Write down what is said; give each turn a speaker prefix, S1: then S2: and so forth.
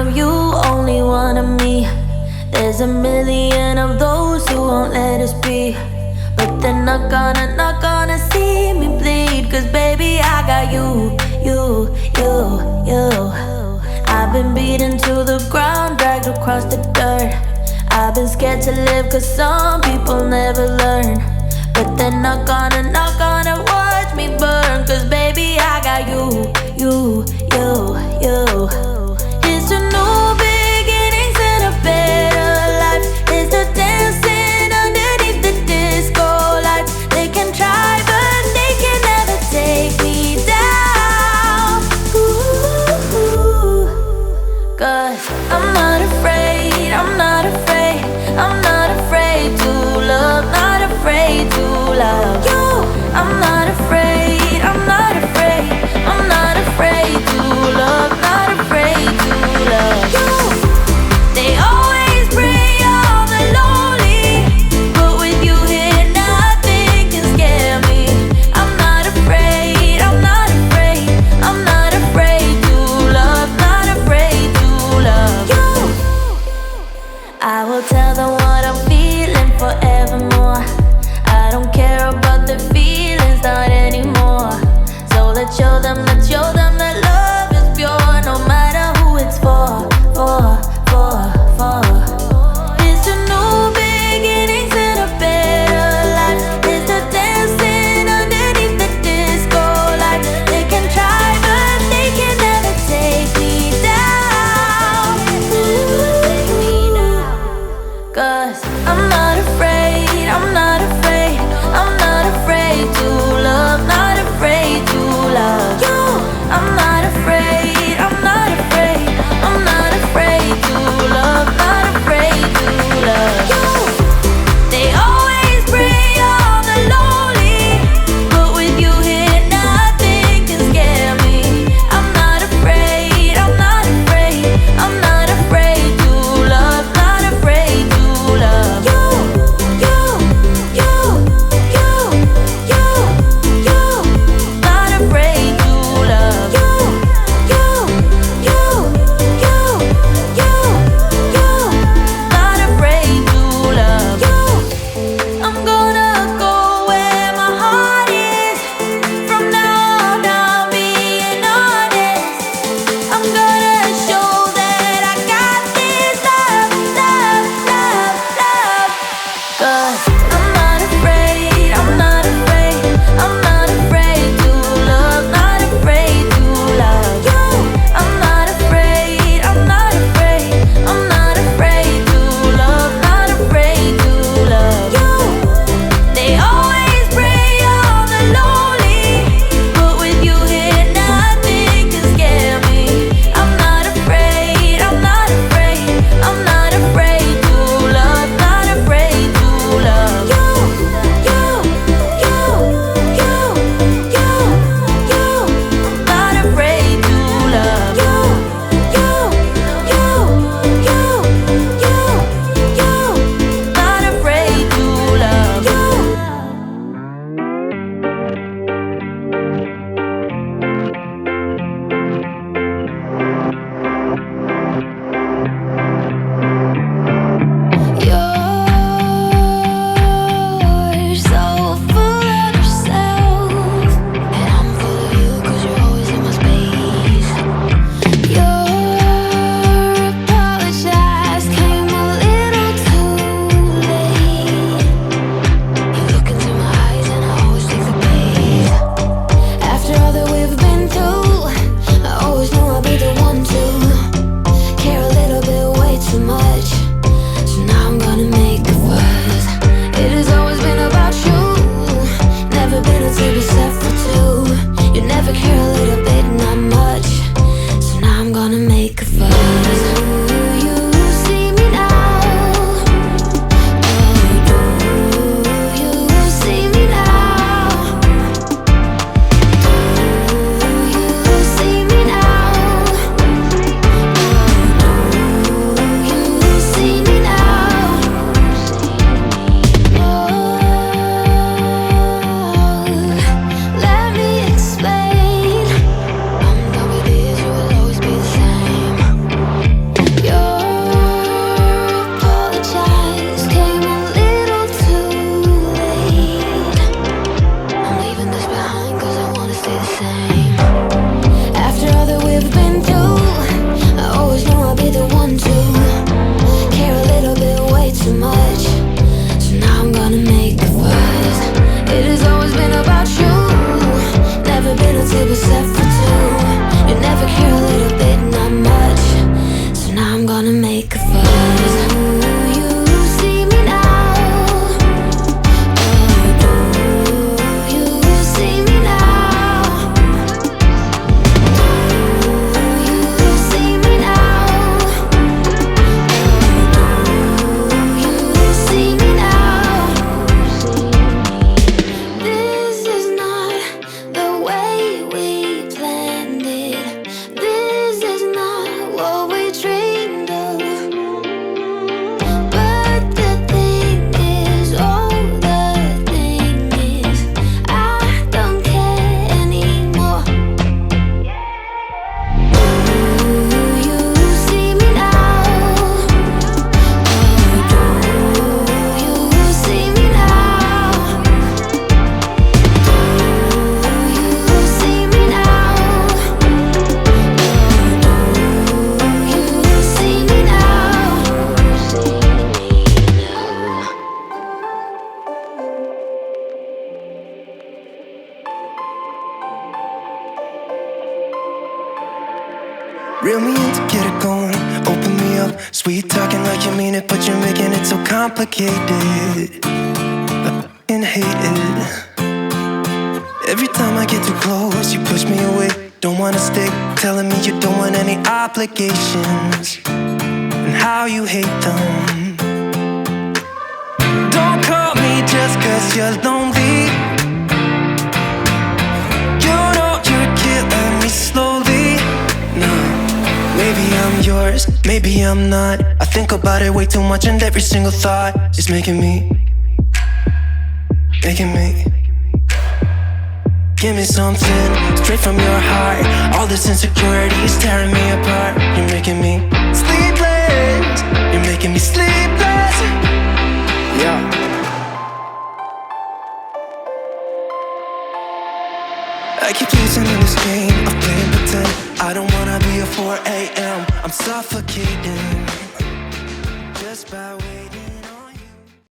S1: of you, only one of me. There's a million of those who won't let us be, but they're not gonna see me bleed. Cause baby, I got you. I've been beaten to the ground, dragged across the dirt. I've been scared to live cause some people never learn, but they're not gonna watch me burn. Cause baby, I got you. Here's to new beginnings and a better life. Here's to dancing underneath the disco lights. They can try but they can never take me down. Ooh, cause I'm not afraid, I'm not afraid, I'm not afraid to love, not afraid to love you. I'm not afraid, I'm not afraid, I'm not afraid to love, not afraid to love you. They always bring all the lonely, but with you here nothing can scare me. I'm not afraid, I'm not afraid, I'm not afraid to love, not afraid to love you. I will tell them what I'm feeling forevermore. I don't care about the feelings, not anymore. So let's show them that love is pure, no matter who it's for. Here's to new beginnings and a better life. Here's to dancing underneath the disco lights. They can try but they can never take me down. Cause I'm not afraid, I'm not afraid, I'm not afraid to love, not afraid to love you. I'm not afraid, I'm not afraid, I'm not afraid to love, not afraid to love you. They always bring all the lonely, but with you here nothing can scare me. I'm not afraid, I'm not afraid, I'm not afraid to love, not afraid to love you.
S2: complicated. I hate it. Every time I get too close, you push me away. Don't wanna stay, telling me you don't want any obligations, and how you hate them. Don't call me just 'cause you're lonely. You know you're killing me slowly. No, maybe I'm yours, maybe I'm not. I think about it way too much, and every single thought is making me. Give me something straight from your heart. All this insecurity is tearing me apart. You're making me sleepless. You're making me sleepless. Yeah. I keep losing in this game of playing pretend. I don't wanna be a 4 a.m. I'm suffocating just by waiting.